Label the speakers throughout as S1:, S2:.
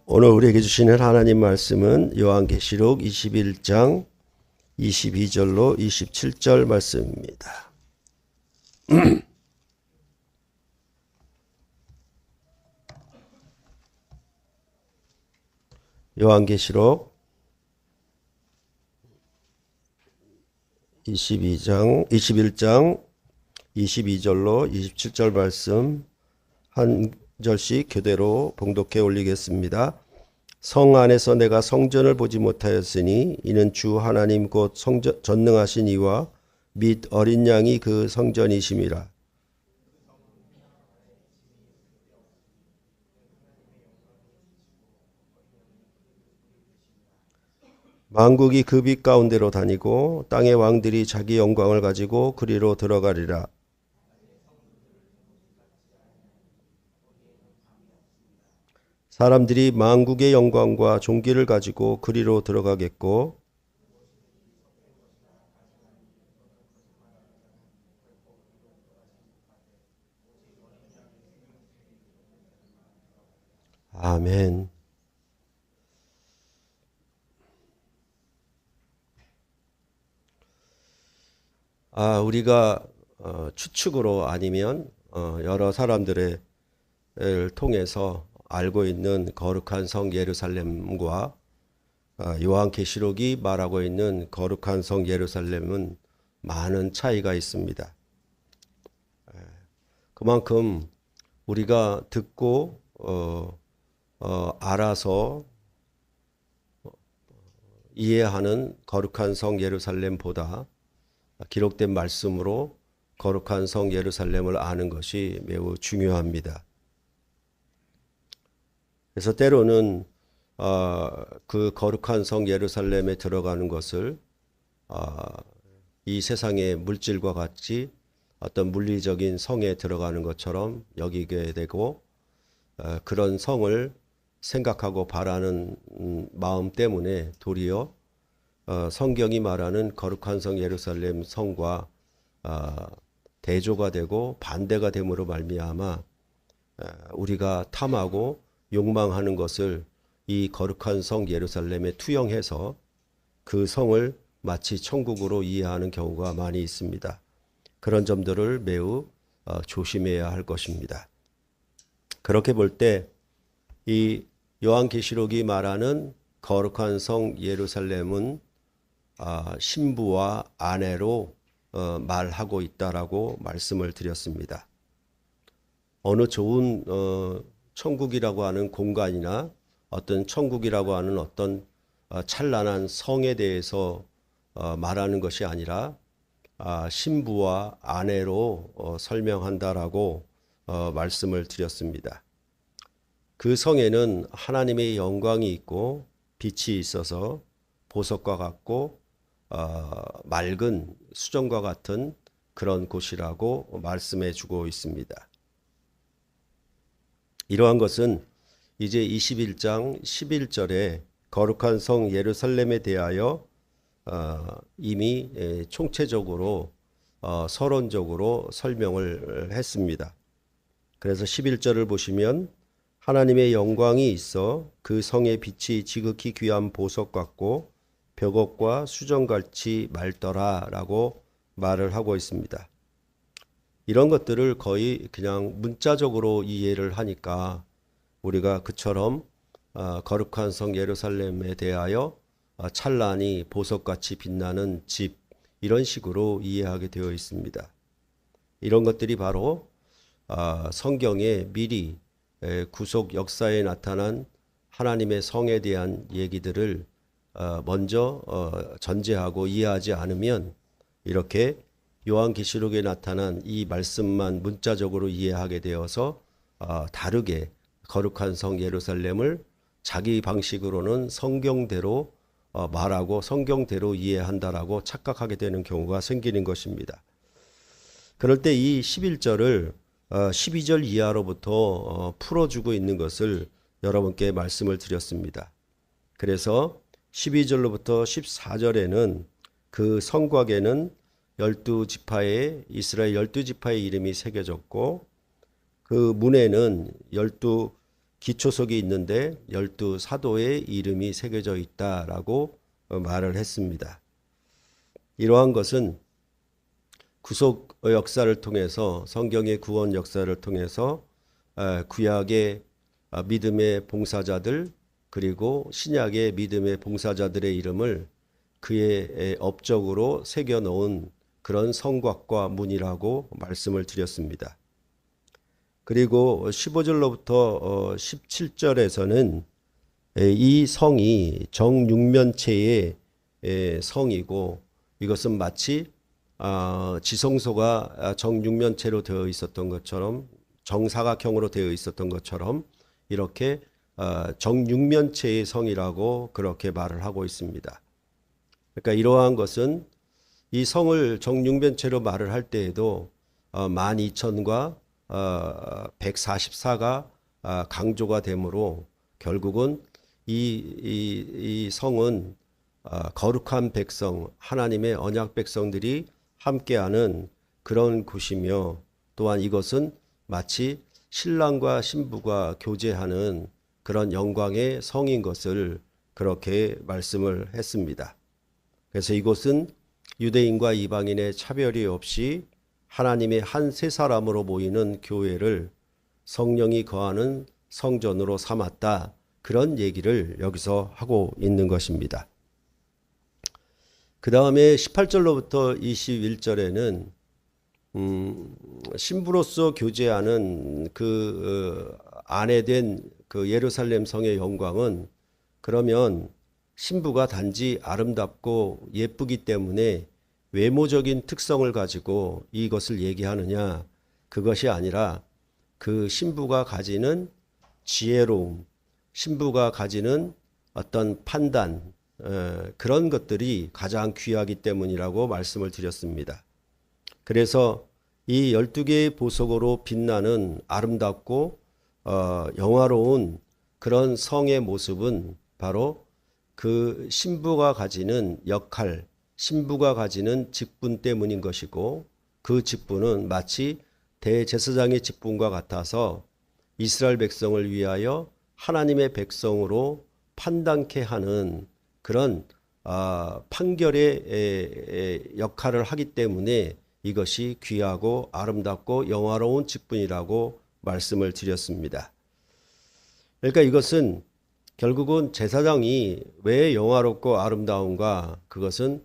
S1: 오늘 우리에게 주시는 하나님 말씀은 요한계시록 21장 22절로 27절 말씀입니다. 요한계시록 21장 22절로 27절 말씀 한 절씩 교대로 봉독해 올리겠습니다. 성 안에서 내가 성전을 보지 못하였으니 이는 주 하나님 곧 전능하신 이와 및 어린 양이 그 성전이심이라. 만국이 그 빛 가운데로 다니고 땅의 왕들이 자기 영광을 가지고 그리로 들어가리라. 사람들이 만국의 영광과 존귀를 가지고 그리로 들어가겠고 아멘. 우리가 추측으로 아니면 여러 사람들을 통해서 알고 있는 거룩한 성 예루살렘과 요한계시록이 말하고 있는 거룩한 성 예루살렘은 많은 차이가 있습니다. 그만큼 우리가 듣고 알아서 이해하는 거룩한 성 예루살렘보다 기록된 말씀으로 거룩한 성 예루살렘을 아는 것이 매우 중요합니다. 그래서 때로는 그 거룩한 성 예루살렘에 들어가는 것을 이 세상의 물질과 같이 어떤 물리적인 성에 들어가는 것처럼 여기게 되고 그런 성을 생각하고 바라는 마음 때문에 도리어 성경이 말하는 거룩한 성 예루살렘 성과 대조가 되고 반대가 됨으로 말미암아 우리가 탐하고 욕망하는 것을 이 거룩한 성 예루살렘에 투영해서 그 성을 마치 천국으로 이해하는 경우가 많이 있습니다. 그런 점들을 매우 조심해야 할 것입니다. 그렇게 볼 때 이 요한계시록이 말하는 거룩한 성 예루살렘은 신부와 아내로 말하고 있다라고 말씀을 드렸습니다. 어느 좋은 천국이라고 하는 공간이나 어떤 천국이라고 하는 어떤 찬란한 성에 대해서 말하는 것이 아니라 신부와 아내로 설명한다라고 말씀을 드렸습니다. 그 성에는 하나님의 영광이 있고 빛이 있어서 보석과 같고 맑은 수정과 같은 그런 곳이라고 말씀해 주고 있습니다. 이러한 것은 이제 21장 11절에 거룩한 성 예루살렘에 대하여 이미 총체적으로 서론적으로 설명을 했습니다. 그래서 11절을 보시면 하나님의 영광이 있어 그 성의 빛이 지극히 귀한 보석 같고 벽옥과 수정같이 맑더라 라고 말을 하고 있습니다. 이런 것들을 거의 그냥 문자적으로 이해를 하니까 우리가 그처럼 거룩한 성 예루살렘에 대하여 찬란히 보석같이 빛나는 집 이런 식으로 이해하게 되어 있습니다. 이런 것들이 바로 성경에 미리 구속 역사에 나타난 하나님의 성에 대한 얘기들을 먼저 전제하고 이해하지 않으면 이렇게 요한계시록에 나타난 이 말씀만 문자적으로 이해하게 되어서 다르게 거룩한 성 예루살렘을 자기 방식으로는 성경대로 말하고 성경대로 이해한다라고 착각하게 되는 경우가 생기는 것입니다. 그럴 때 이 11절을 12절 이하로부터 풀어주고 있는 것을 여러분께 말씀을 드렸습니다. 그래서 12절로부터 14절에는 그 성곽에는 12지파의 이스라엘 12지파의 이름이 새겨졌고 그 문에는 12 기초석이 있는데 12사도의 이름이 새겨져 있다라고 말을 했습니다. 이러한 것은 구속 역사를 통해서 성경의 구원 역사를 통해서 구약의 믿음의 봉사자들 그리고 신약의 믿음의 봉사자들의 이름을 그의 업적으로 새겨 놓은 그런 성곽과 문이라고 말씀을 드렸습니다. 그리고 15절로부터 17절에서는 이 성이 정육면체의 성이고 이것은 마치 지성소가 정육면체로 되어 있었던 것처럼 정사각형으로 되어 있었던 것처럼 이렇게 정육면체의 성이라고 그렇게 말을 하고 있습니다. 그러니까 이러한 것은 이 성을 정육면체로 말을 할 때에도 12,000과 144가 강조가 되므로 결국은 이 성은 거룩한 백성, 하나님의 언약 백성들이 함께하는 그런 곳이며 또한 이것은 마치 신랑과 신부가 교제하는 그런 영광의 성인 것을 그렇게 말씀을 했습니다. 그래서 이곳은 유대인과 이방인의 차별이 없이 하나님의 한 세 사람으로 모이는 교회를 성령이 거하는 성전으로 삼았다. 그런 얘기를 여기서 하고 있는 것입니다. 그 다음에 18절로부터 21절에는 신부로서 교제하는 그 아내된 그 예루살렘 성의 영광은 그러면 신부가 단지 아름답고 예쁘기 때문에 외모적인 특성을 가지고 이것을 얘기하느냐, 그것이 아니라 그 신부가 가지는 지혜로움, 신부가 가지는 어떤 판단, 그런 것들이 가장 귀하기 때문이라고 말씀을 드렸습니다. 그래서 이 12개의 보석으로 빛나는 아름답고 영화로운 그런 성의 모습은 바로 그 신부가 가지는 역할, 신부가 가지는 직분 때문인 것이고 그 직분은 마치 대제사장의 직분과 같아서 이스라엘 백성을 위하여 하나님의 백성으로 판단케 하는 그런 판결의 역할을 하기 때문에 이것이 귀하고 아름답고 영화로운 직분이라고 말씀을 드렸습니다. 그러니까 이것은 결국은 제사장이 왜 영화롭고 아름다운가, 그것은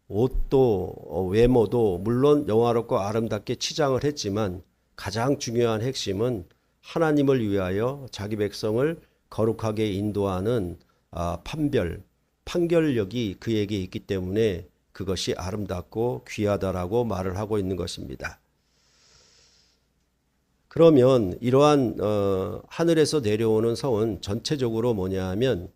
S1: 옷도 외모도 물론 영화롭고 아름답게 치장을 했지만 가장 중요한 핵심은 하나님을 위하여 자기 백성을 거룩하게 인도하는 판결력이 그에게 있기 때문에 그것이 아름답고 귀하다라고 말을 하고 있는 것입니다. 그러면 이러한 하늘에서 내려오는 성은 전체적으로 뭐냐 하면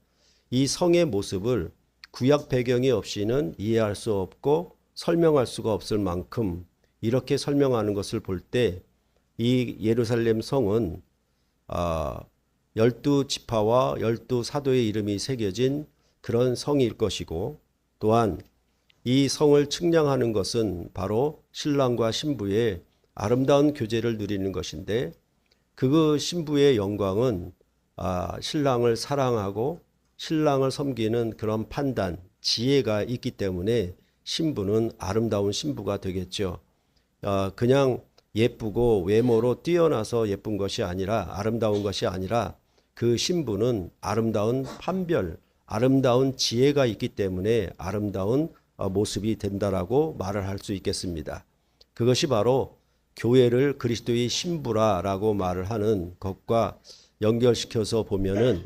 S1: 이 성의 모습을 구약 배경이 없이는 이해할 수 없고 설명할 수가 없을 만큼 이렇게 설명하는 것을 볼 때 이 예루살렘 성은 12지파와 12사도의 이름이 새겨진 그런 성일 것이고, 또한 이 성을 측량하는 것은 바로 신랑과 신부의 아름다운 교제를 누리는 것인데, 그 신부의 영광은 신랑을 사랑하고 신랑을 섬기는 그런 판단, 지혜가 있기 때문에 신부는 아름다운 신부가 되겠죠. 그냥 예쁘고 외모로 뛰어나서 예쁜 것이 아니라, 아름다운 것이 아니라 그 신부는 아름다운 판별, 아름다운 지혜가 있기 때문에 아름다운 모습이 된다라고 말을 할 수 있겠습니다. 그것이 바로 교회를 그리스도의 신부라라고 말을 하는 것과 연결시켜서 보면은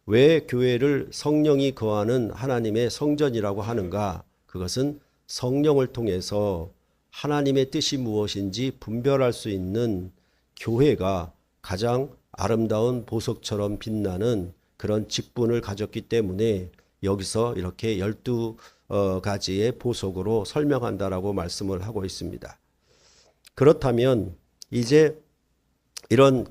S1: 왜 교회를 성령이 거하는 하나님의 성전이라고 하는가? 그것은 성령을 통해서 하나님의 뜻이 무엇인지 분별할 수 있는 교회가 가장 아름다운 보석처럼 빛나는 그런 직분을 가졌기 때문에 여기서 이렇게 12가지의 보석으로 설명한다라고 말씀을 하고 있습니다. 그렇다면 이제 이런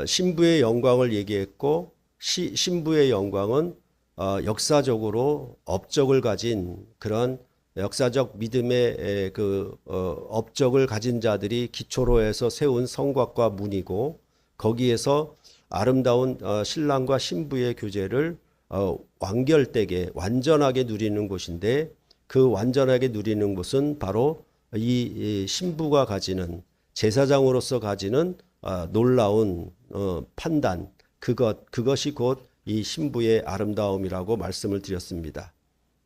S1: 신부의 영광을 얘기했고, 신부의 영광은 역사적으로 업적을 가진 그런 역사적 믿음의 업적을 가진 자들이 기초로 해서 세운 성곽과 문이고, 거기에서 아름다운 신랑과 신부의 교제를 완결되게 완전하게 누리는 곳인데, 그 완전하게 누리는 곳은 바로 이 신부가 가지는, 제사장으로서 가지는 놀라운 판단, 그것이 곧 이 신부의 아름다움이라고 말씀을 드렸습니다.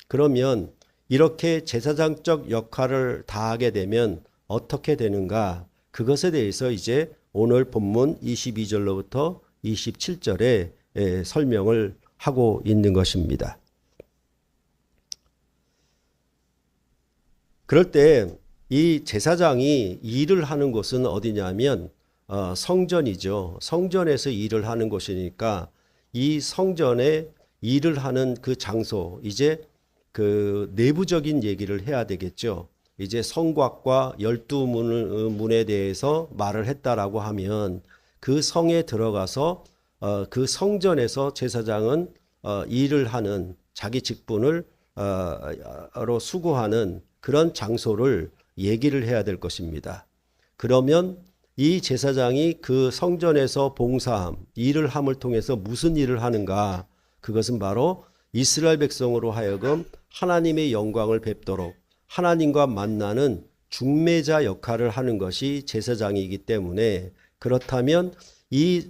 S1: 그러면 이렇게 제사장적 역할을 다하게 되면 어떻게 되는가? 그것에 대해서 이제 오늘 본문 22절로부터 27절에 설명을 하고 있는 것입니다. 그럴 때 이 제사장이 일을 하는 곳은 어디냐면 성전이죠. 성전에서 일을 하는 곳이니까 이 성전에 일을 하는 그 장소, 이제 그 내부적인 얘기를 해야 되겠죠. 이제 성곽과 12문에 대해서 말을 했다라고 하면 그 성에 들어가서 그 성전에서 제사장은 일을 하는, 자기 직분을 수고하는 그런 장소를 얘기를 해야 될 것입니다. 그러면 이 제사장이 그 성전에서 봉사함, 일을 함을 통해서 무슨 일을 하는가? 그것은 바로 이스라엘 백성으로 하여금 하나님의 영광을 뵙도록 하나님과 만나는 중매자 역할을 하는 것이 제사장이기 때문에, 그렇다면 이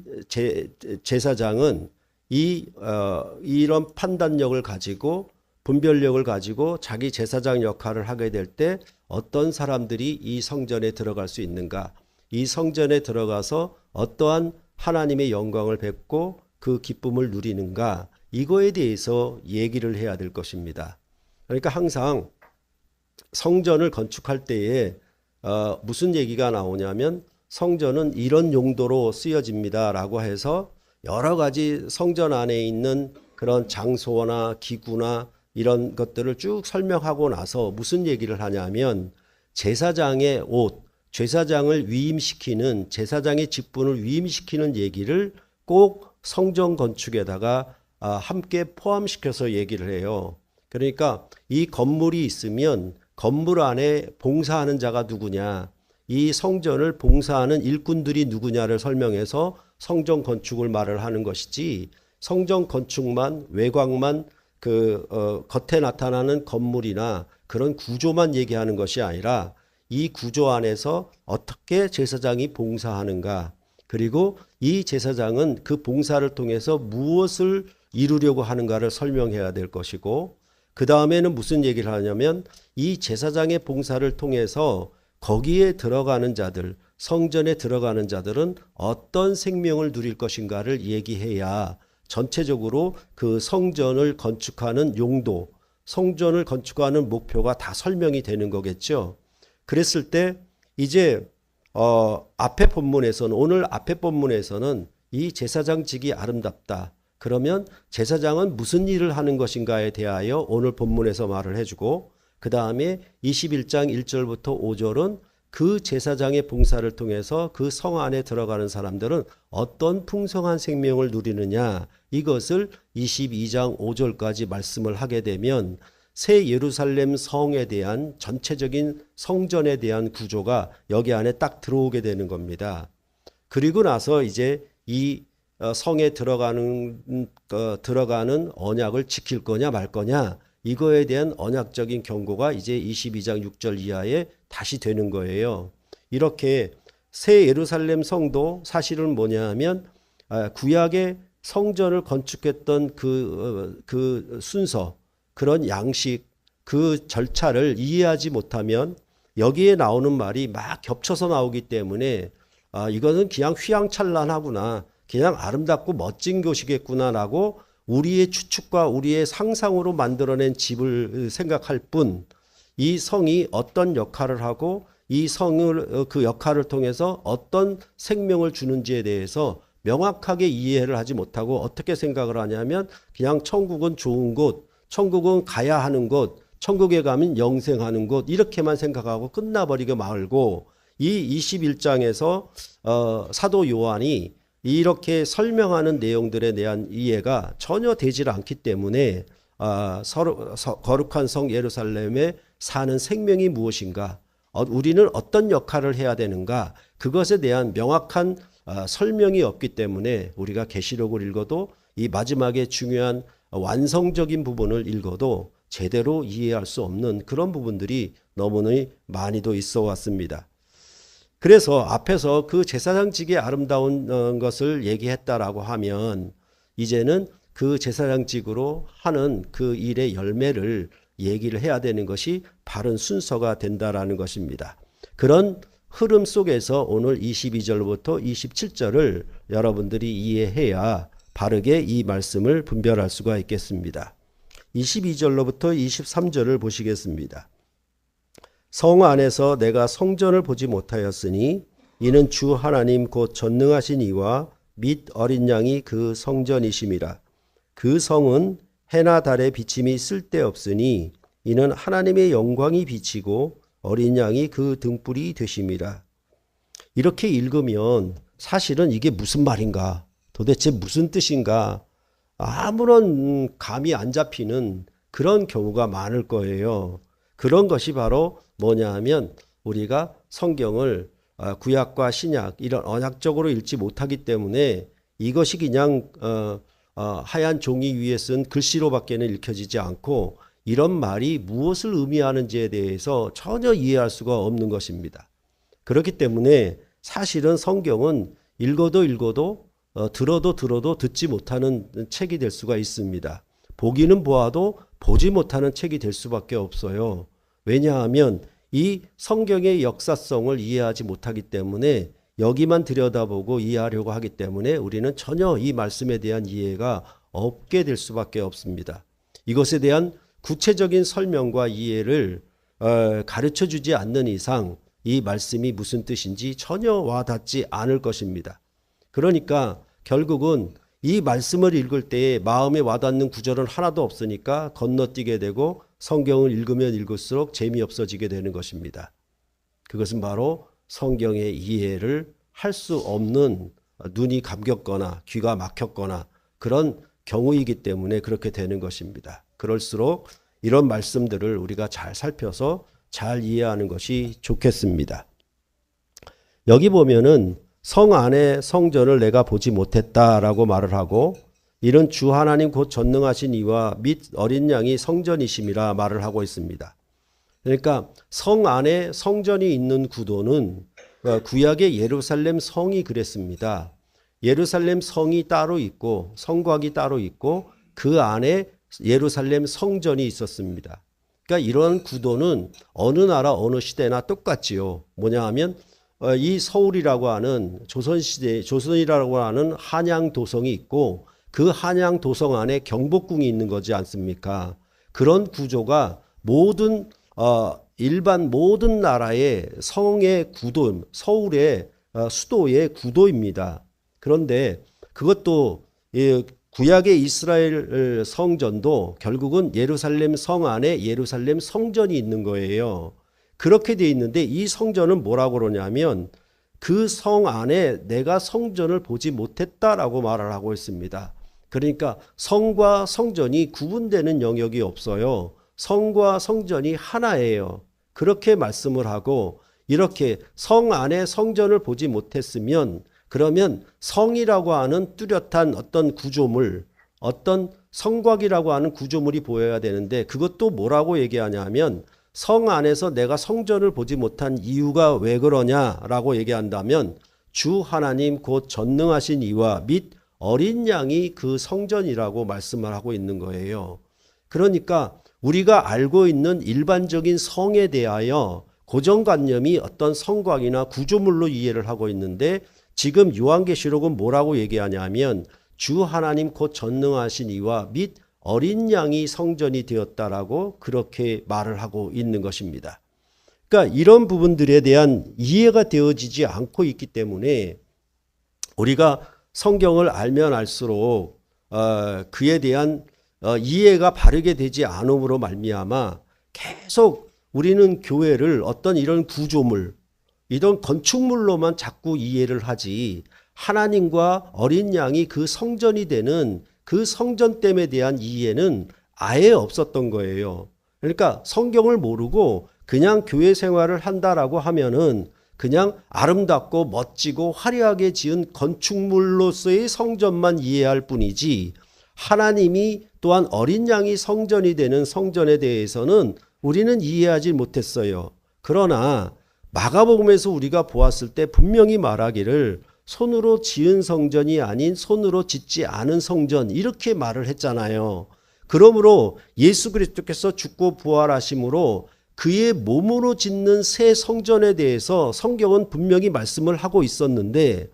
S1: 제사장은 이런 판단력을 가지고, 분별력을 가지고 자기 제사장 역할을 하게 될 때 어떤 사람들이 이 성전에 들어갈 수 있는가, 이 성전에 들어가서 어떠한 하나님의 영광을 뵙고 그 기쁨을 누리는가, 이거에 대해서 얘기를 해야 될 것입니다. 그러니까 항상 성전을 건축할 때에 무슨 얘기가 나오냐면, 성전은 이런 용도로 쓰여집니다 라고 해서 여러 가지 성전 안에 있는 그런 장소나 기구나 이런 것들을 쭉 설명하고 나서 무슨 얘기를 하냐면, 제사장의 옷, 제사장을 위임시키는, 제사장의 직분을 위임시키는 얘기를 꼭 성전 건축에다가 함께 포함시켜서 얘기를 해요. 그러니까 이 건물이 있으면 건물 안에 봉사하는 자가 누구냐, 이 성전을 봉사하는 일꾼들이 누구냐를 설명해서 성전 건축을 말을 하는 것이지, 성전 건축만, 외곽만, 겉에 나타나는 건물이나 그런 구조만 얘기하는 것이 아니라 이 구조 안에서 어떻게 제사장이 봉사하는가, 그리고 이 제사장은 그 봉사를 통해서 무엇을 이루려고 하는가를 설명해야 될 것이고, 그 다음에는 무슨 얘기를 하냐면, 이 제사장의 봉사를 통해서 거기에 들어가는 자들, 성전에 들어가는 자들은 어떤 생명을 누릴 것인가를 얘기해야 전체적으로 그 성전을 건축하는 용도, 성전을 건축하는 목표가 다 설명이 되는 거겠죠. 그랬을 때 이제 앞에 본문에서는, 오늘 앞에 본문에서는 이 제사장직이 아름답다. 그러면 제사장은 무슨 일을 하는 것인가에 대하여 오늘 본문에서 말을 해주고, 그 다음에 21장 1절부터 5절은 그 제사장의 봉사를 통해서 그 성 안에 들어가는 사람들은 어떤 풍성한 생명을 누리느냐, 이것을 22장 5절까지 말씀을 하게 되면 새 예루살렘 성에 대한 전체적인 성전에 대한 구조가 여기 안에 딱 들어오게 되는 겁니다. 그리고 나서 이제 이 성에 들어가는 언약을 지킬 거냐 말 거냐, 이거에 대한 언약적인 경고가 이제 22장 6절 이하에 다시 되는 거예요. 이렇게 새 예루살렘 성도 사실은 뭐냐 하면, 구약의 성전을 건축했던 그 순서, 그런 양식, 그 절차를 이해하지 못하면 여기에 나오는 말이 막 겹쳐서 나오기 때문에 이거는 그냥 휘황찬란하구나, 그냥 아름답고 멋진 곳이겠구나라고 우리의 추측과 우리의 상상으로 만들어낸 집을 생각할 뿐, 이 성이 어떤 역할을 하고 이 성을, 그 역할을 통해서 어떤 생명을 주는지에 대해서 명확하게 이해를 하지 못하고 어떻게 생각을 하냐면, 그냥 천국은 좋은 곳, 천국은 가야 하는 곳, 천국에 가면 영생하는 곳, 이렇게만 생각하고 끝나버리게 말고, 이 21장에서 사도 요한이 이렇게 설명하는 내용들에 대한 이해가 전혀 되질 않기 때문에 거룩한 성 예루살렘에 사는 생명이 무엇인가, 우리는 어떤 역할을 해야 되는가, 그것에 대한 명확한 설명이 없기 때문에 우리가 계시록을 읽어도 이 마지막에 중요한 완성적인 부분을 읽어도 제대로 이해할 수 없는 그런 부분들이 너무나 많이도 있어 왔습니다. 그래서 앞에서 그 제사장직의 아름다운 것을 얘기했다라고 하면 이제는 그 제사장직으로 하는 그 일의 열매를 얘기를 해야 되는 것이 바른 순서가 된다라는 것입니다. 그런 흐름 속에서 오늘 22절부터 27절을 여러분들이 이해해야 바르게 이 말씀을 분별할 수가 있겠습니다. 22절로부터 23절을 보시겠습니다. 성 안에서 내가 성전을 보지 못하였으니 이는 주 하나님 곧 전능하신 이와 및 어린 양이 그 성전이심이라. 그 성은 해나 달의 비침이 쓸데없으니 이는 하나님의 영광이 비치고 어린 양이 그 등불이 되심이라. 이렇게 읽으면 사실은 이게 무슨 말인가, 도대체 무슨 뜻인가 아무런 감이 안 잡히는 그런 경우가 많을 거예요. 그런 것이 바로 뭐냐 하면 우리가 성경을 구약과 신약 이런 언약적으로 읽지 못하기 때문에 이것이 그냥 하얀 종이 위에 쓴 글씨로밖에는 읽혀지지 않고 이런 말이 무엇을 의미하는지에 대해서 전혀 이해할 수가 없는 것입니다. 그렇기 때문에 사실은 성경은 읽어도 들어도 듣지 못하는 책이 될 수가 있습니다. 보기는 보아도 보지 못하는 책이 될 수밖에 없어요. 왜냐하면 이 성경의 역사성을 이해하지 못하기 때문에 여기만 들여다보고 이해하려고 하기 때문에 우리는 전혀 이 말씀에 대한 이해가 없게 될 수밖에 없습니다. 이것에 대한 구체적인 설명과 이해를 가르쳐 주지 않는 이상 이 말씀이 무슨 뜻인지 전혀 와닿지 않을 것입니다. 그러니까 결국은 이 말씀을 읽을 때에 마음에 와닿는 구절은 하나도 없으니까 건너뛰게 되고 성경을 읽으면 읽을수록 재미없어지게 되는 것입니다. 그것은 바로 성경의 이해를 할 수 없는 눈이 감겼거나 귀가 막혔거나 그런 경우이기 때문에 그렇게 되는 것입니다. 그럴수록 이런 말씀들을 우리가 잘 살펴서 잘 이해하는 것이 좋겠습니다. 여기 보면은 성 안에 성전을 내가 보지 못했다라고 말을 하고 이는 주 하나님 곧 전능하신 이와 및 어린 양이 성전이심이라 말을 하고 있습니다. 그러니까 성 안에 성전이 있는 구도는 구약의 예루살렘 성이 그랬습니다. 예루살렘 성이 따로 있고 성곽이 따로 있고 그 안에 예루살렘 성전이 있었습니다. 그러니까 이런 구도는 어느 나라 어느 시대나 똑같지요. 뭐냐 하면 이 서울이라고 하는 조선이라고 하는 한양 도성이 있고 그 한양 도성 안에 경복궁이 있는 거지 않습니까? 그런 구조가 일반 모든 나라의 성의 구도, 서울의 수도의 구도입니다. 그런데 그것도 구약의 이스라엘 성전도 결국은 예루살렘 성 안에 예루살렘 성전이 있는 거예요. 그렇게 돼 있는데 이 성전은 뭐라고 그러냐면 그 성 안에 내가 성전을 보지 못했다라고 말을 하고 있습니다. 그러니까 성과 성전이 구분되는 영역이 없어요. 성과 성전이 하나예요. 그렇게 말씀을 하고 이렇게 성 안에 성전을 보지 못했으면 그러면 성이라고 하는 뚜렷한 어떤 구조물, 어떤 성곽이라고 하는 구조물이 보여야 되는데 그것도 뭐라고 얘기하냐면 성 안에서 내가 성전을 보지 못한 이유가 왜 그러냐라고 얘기한다면 주 하나님 곧 전능하신 이와 및 어린 양이 그 성전이라고 말씀을 하고 있는 거예요. 그러니까 우리가 알고 있는 일반적인 성에 대하여 고정관념이 어떤 성곽이나 구조물로 이해를 하고 있는데 지금 요한계시록은 뭐라고 얘기하냐면 주 하나님 곧 전능하신 이와 및 어린 양이 성전이 되었다라고 그렇게 말을 하고 있는 것입니다. 그러니까 이런 부분들에 대한 이해가 되어지지 않고 있기 때문에 우리가 성경을 알면 알수록 그에 대한 이해가 바르게 되지 않음으로 말미암아 계속 우리는 교회를 어떤 이런 구조물, 이런 건축물로만 자꾸 이해를 하지 하나님과 어린 양이 그 성전이 되는 그 성전됨에 대한 이해는 아예 없었던 거예요. 그러니까 성경을 모르고 그냥 교회 생활을 한다라고 하면은 그냥 아름답고 멋지고 화려하게 지은 건축물로서의 성전만 이해할 뿐이지 하나님이 또한 어린 양이 성전이 되는 성전에 대해서는 우리는 이해하지 못했어요. 그러나 마가복음에서 우리가 보았을 때 분명히 말하기를 손으로 지은 성전이 아닌 손으로 짓지 않은 성전 이렇게 말을 했잖아요. 그러므로 예수 그리스도께서 죽고 부활하심으로 그의 몸으로 짓는 새 성전에 대해서 성경은 분명히 말씀을 하고 있었는데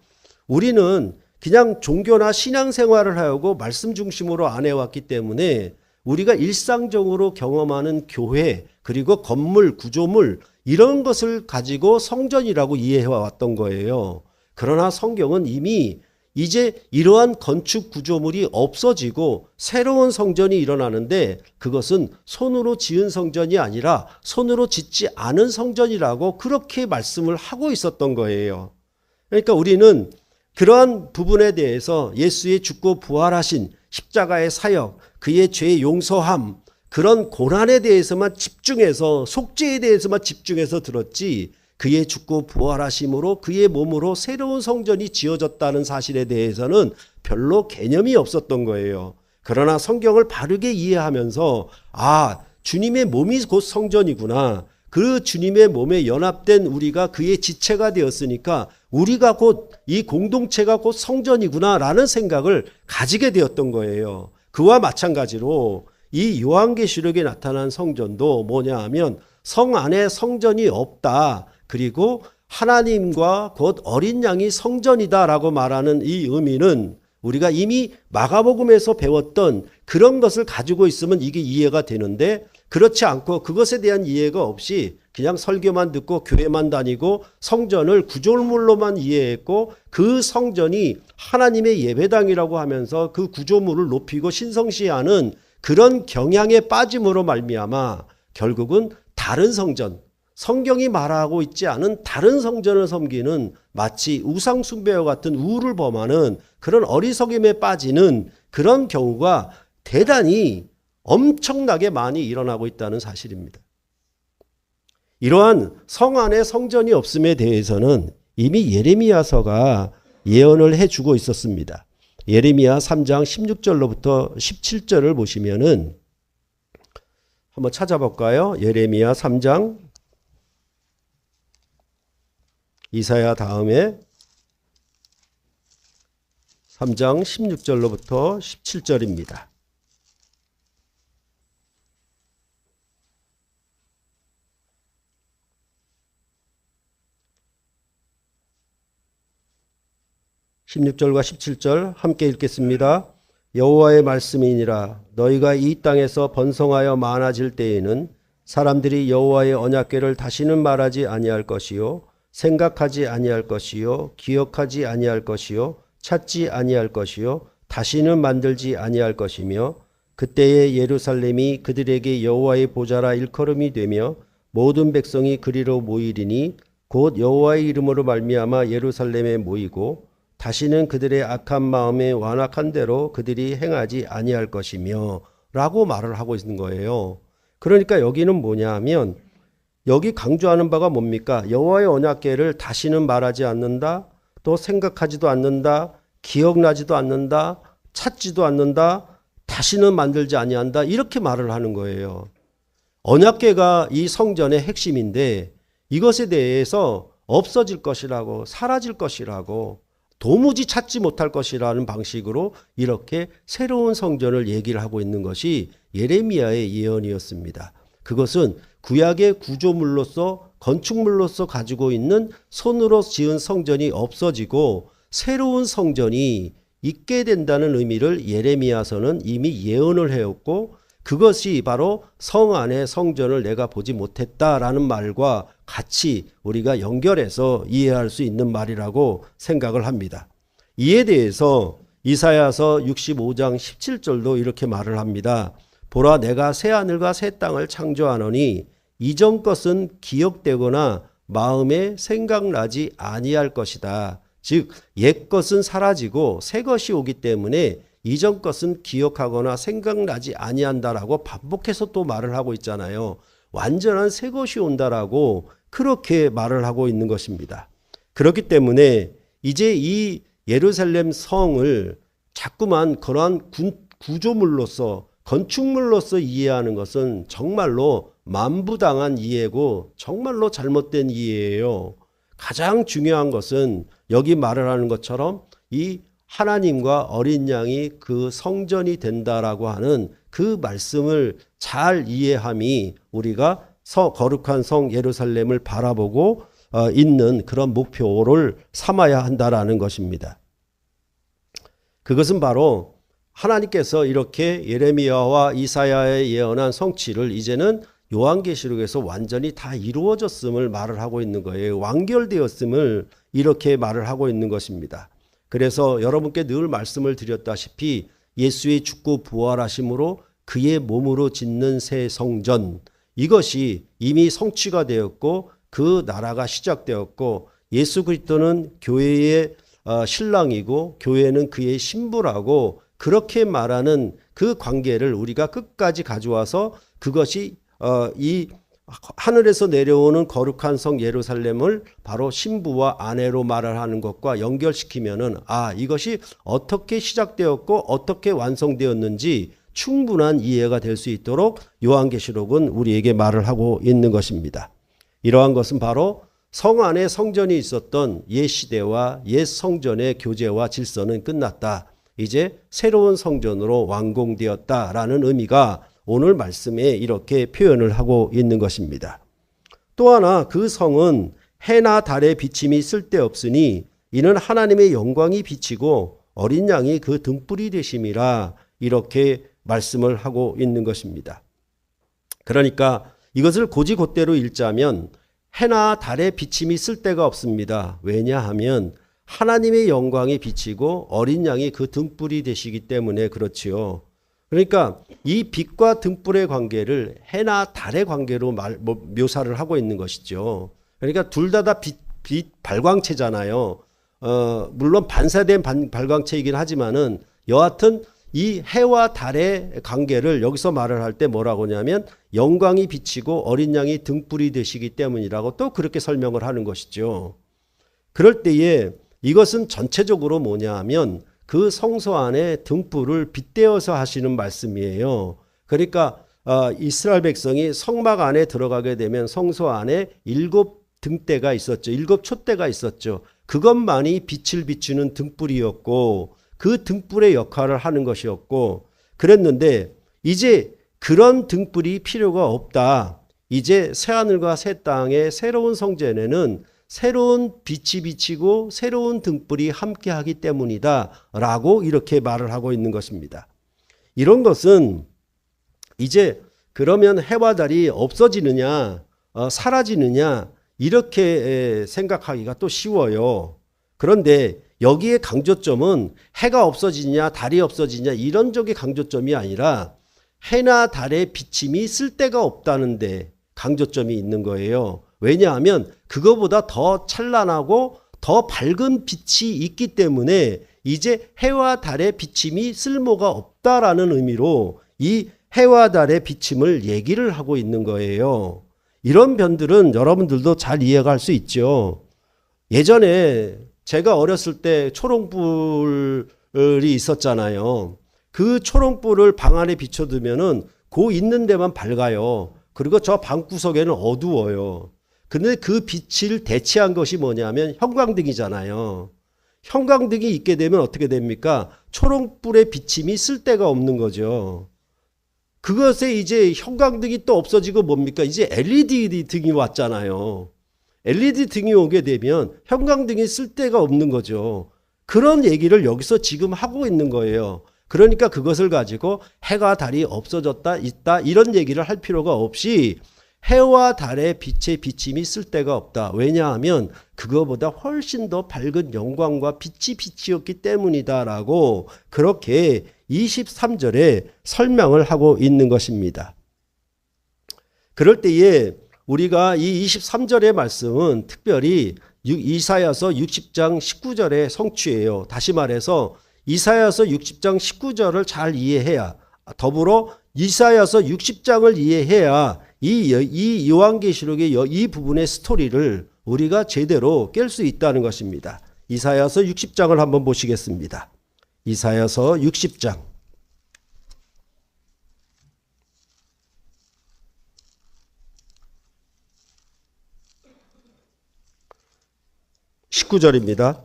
S1: 우리는 그냥 종교나 신앙생활을 하고 말씀 중심으로 안 해왔기 때문에 우리가 일상적으로 경험하는 교회 그리고 건물, 구조물 이런 것을 가지고 성전이라고 이해해왔던 거예요. 그러나 성경은 이미 이제 이러한 건축 구조물이 없어지고 새로운 성전이 일어나는데 그것은 손으로 지은 성전이 아니라 손으로 짓지 않은 성전이라고 그렇게 말씀을 하고 있었던 거예요. 그러니까 우리는 그러한 부분에 대해서 예수의 죽고 부활하신 십자가의 사역, 그의 죄 용서함, 그런 고난에 대해서만 집중해서 속죄에 대해서만 집중해서 들었지 그의 죽고 부활하심으로 그의 몸으로 새로운 성전이 지어졌다는 사실에 대해서는 별로 개념이 없었던 거예요. 그러나 성경을 바르게 이해하면서 주님의 몸이 곧 성전이구나. 그 주님의 몸에 연합된 우리가 그의 지체가 되었으니까 우리가 곧 이 공동체가 곧 성전이구나라는 생각을 가지게 되었던 거예요. 그와 마찬가지로 이 요한계시록에 나타난 성전도 뭐냐 하면 성 안에 성전이 없다. 그리고 하나님과 곧 어린 양이 성전이다라고 말하는 이 의미는 우리가 이미 마가복음에서 배웠던 그런 것을 가지고 있으면 이게 이해가 되는데 그렇지 않고 그것에 대한 이해가 없이 그냥 설교만 듣고 교회만 다니고 성전을 구조물로만 이해했고 그 성전이 하나님의 예배당이라고 하면서 그 구조물을 높이고 신성시하는 그런 경향에 빠짐으로 말미암아 결국은 다른 성전, 성경이 말하고 있지 않은 다른 성전을 섬기는 마치 우상 숭배와 같은 우를 범하는 그런 어리석임에 빠지는 그런 경우가 대단히 엄청나게 많이 일어나고 있다는 사실입니다. 이러한 성 안에 성전이 없음에 대해서는 이미 예레미야서가 예언을 해주고 있었습니다. 예레미야 3장 16절로부터 17절을 보시면은 한번 찾아볼까요? 예레미야 3장 이사야 다음에 3장 16절로부터 17절입니다. (16절과 17절) 함께 읽겠습니다. 여호와의 말씀이니라. 너희가 이 땅에서 번성하여 많아질 때에는 사람들이 여호와의 언약궤를 다시는 말하지 아니할 것이요 생각하지 아니할 것이요 기억하지 아니할 것이요 찾지 아니할 것이요 다시는 만들지 아니할 것이며 그때에 예루살렘이 그들에게 여호와의 보좌라 일컬음이 되며 모든 백성이 그리로 모이리니 곧 여호와의 이름으로 말미암아 예루살렘에 모이고 다시는 그들의 악한 마음에 완악한 대로 그들이 행하지 아니할 것이며 라고 말을 하고 있는 거예요. 그러니까 여기는 뭐냐 하면 여기 강조하는 바가 뭡니까? 여호와의 언약궤를 다시는 말하지 않는다. 또 생각하지도 않는다. 기억나지도 않는다. 찾지도 않는다. 다시는 만들지 아니한다. 이렇게 말을 하는 거예요. 언약궤가 이 성전의 핵심인데 이것에 대해서 없어질 것이라고 사라질 것이라고 도무지 찾지 못할 것이라는 방식으로 이렇게 새로운 성전을 얘기를 하고 있는 것이 예레미야의 예언이었습니다. 그것은 구약의 구조물로서 건축물로서 가지고 있는 손으로 지은 성전이 없어지고 새로운 성전이 있게 된다는 의미를 예레미야서는 이미 예언을 해왔고 그것이 바로 성 안의 성전을 내가 보지 못했다라는 말과 같이 우리가 연결해서 이해할 수 있는 말이라고 생각을 합니다. 이에 대해서 이사야서 65장 17절도 이렇게 말을 합니다. 보라 내가 새 하늘과 새 땅을 창조하노니 이전 것은 기억되거나 마음에 생각나지 아니할 것이다. 즉 옛 것은 사라지고 새 것이 오기 때문에 이전 것은 기억하거나 생각나지 아니한다라고 반복해서 또 말을 하고 있잖아요. 완전한 새 것이 온다라고 그렇게 말을 하고 있는 것입니다. 그렇기 때문에 이제 이 예루살렘 성을 자꾸만 그러한 구조물로서 건축물로서 이해하는 것은 정말로 만부당한 이해고 정말로 잘못된 이해예요. 가장 중요한 것은 여기 말을 하는 것처럼 이 하나님과 어린 양이 그 성전이 된다라고 하는 그 말씀을 잘 이해함이 우리가 거룩한 성 예루살렘을 바라보고 있는 그런 목표를 삼아야 한다라는 것입니다. 그것은 바로 하나님께서 이렇게 예레미야와 이사야의 예언한 성취를 이제는 요한계시록에서 완전히 다 이루어졌음을 말을 하고 있는 거예요. 완결되었음을 이렇게 말을 하고 있는 것입니다. 그래서 여러분께 늘 말씀을 드렸다시피 예수의 죽고 부활하심으로 그의 몸으로 짓는 새 성전, 이것이 이미 성취가 되었고 그 나라가 시작되었고 예수 그리스도는 교회의 신랑이고 교회는 그의 신부라고 그렇게 말하는 그 관계를 우리가 끝까지 가져와서 그것이 이 하늘에서 내려오는 거룩한 성 예루살렘을 바로 신부와 아내로 말을 하는 것과 연결시키면은 이것이 어떻게 시작되었고 어떻게 완성되었는지 충분한 이해가 될 수 있도록 요한계시록은 우리에게 말을 하고 있는 것입니다. 이러한 것은 바로 성 안에 성전이 있었던 옛 시대와 옛 성전의 교제와 질서는 끝났다. 이제 새로운 성전으로 완공되었다라는 의미가 오늘 말씀에 이렇게 표현을 하고 있는 것입니다. 또 하나 그 성은 해나 달의 비침이 쓸데없으니 이는 하나님의 영광이 비치고 어린 양이 그 등불이 되심이라 이렇게 말씀을 하고 있는 것입니다. 그러니까 이것을 곧이곧대로 읽자면 해나 달의 비침이 쓸데가 없습니다. 왜냐하면 하나님의 영광이 비치고 어린 양이 그 등불이 되시기 때문에 그렇지요. 그러니까 이 빛과 등불의 관계를 해나 달의 관계로 묘사를 하고 있는 것이죠. 그러니까 둘 다 빛 발광체잖아요. 물론 반사된 발광체이긴 하지만은 여하튼 이 해와 달의 관계를 여기서 말을 할 때 뭐라고 하냐면 영광이 비치고 어린 양이 등불이 되시기 때문이라고 또 그렇게 설명을 하는 것이죠. 그럴 때에 이것은 전체적으로 뭐냐 하면 그 성소 안에 등불을 빗대어서 하시는 말씀이에요. 그러니까 이스라엘 백성이 성막 안에 들어가게 되면 성소 안에 7 등대가 있었죠. 7 촛대가 있었죠. 그것만이 빛을 비추는 등불이었고 그 등불의 역할을 하는 것이었고 그랬는데 이제 그런 등불이 필요가 없다. 이제 새하늘과 새 땅의 새로운 성전에는 새로운 빛이 비치고 새로운 등불이 함께하기 때문이다 라고 이렇게 말을 하고 있는 것입니다. 이런 것은 이제 그러면 해와 달이 없어지느냐 사라지느냐 이렇게 생각하기가 또 쉬워요. 그런데 여기에 강조점은 해가 없어지냐 달이 없어지냐 이런 쪽의 강조점이 아니라 해나 달의 비침이 쓸데가 없다는 데 강조점이 있는 거예요. 왜냐하면 그거보다 더 찬란하고 더 밝은 빛이 있기 때문에 이제 해와 달의 비침이 쓸모가 없다라는 의미로 이 해와 달의 비침을 얘기를 하고 있는 거예요. 이런 변들은 여러분들도 잘 이해가 할 수 있죠. 예전에 제가 어렸을 때 초롱불이 있었잖아요. 그 초롱불을 방 안에 비춰두면은 그 있는 데만 밝아요. 그리고 저 방구석에는 어두워요. 근데 그 빛을 대체한 것이 뭐냐면 형광등이잖아요. 형광등이 있게 되면 어떻게 됩니까? 초롱불의 비침이 쓸데가 없는 거죠. 그것에 이제 형광등이 또 없어지고 뭡니까? 이제 LED 등이 왔잖아요. LED 등이 오게 되면 형광등이 쓸데가 없는 거죠. 그런 얘기를 여기서 지금 하고 있는 거예요. 그러니까 그것을 가지고 해가 달이 없어졌다 있다 이런 얘기를 할 필요가 없이 해와 달의 빛의 비침이 쓸데가 없다. 왜냐하면 그거보다 훨씬 더 밝은 영광과 빛이었기 때문이다라고 그렇게 23절에 설명을 하고 있는 것입니다. 그럴 때에 우리가 이 23절의 말씀은 특별히 이사야서 60장 19절의 성취예요. 다시 말해서 이사야서 60장 19절을 잘 이해해야 더불어 이사야서 60장을 이해해야 이 요한계시록의 이 부분의 스토리를 우리가 제대로 깰 수 있다는 것입니다. 이사야서 60장을 한번 보시겠습니다. 이사야서 60장 19절입니다.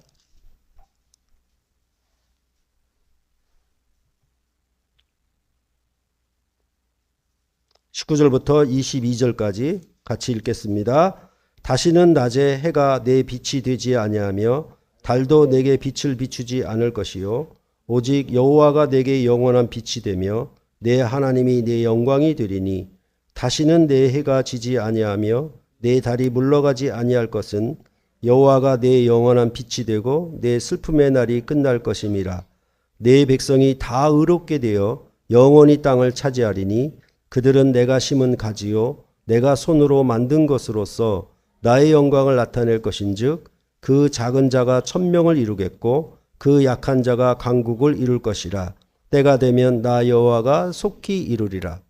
S1: (19절부터) (22절까지) 같이 읽겠습니다. 다시는 낮에 해가 내 빛이 되지 아니하며 달도 내게 빛을 비추지 않을 것이요 오직 여호와가 내게 영원한 빛이 되며 내 하나님이 내 영광이 되리니 다시는 내 해가 지지 아니하며 내 달이 물러가지 아니할 것은 여호와가 내 영원한 빛이 되고 내 슬픔의 날이 끝날 것임이라. 내 백성이 다 의롭게 되어 영원히 땅을 차지하리니 그들은 내가 심은 가지요 내가 손으로 만든 것으로서 나의 영광을 나타낼 것인즉 그 작은 자가 천명을 이루겠고 그 약한 자가 강국을 이룰 것이라. 때가 되면 나 여호와가 속히 이루리라.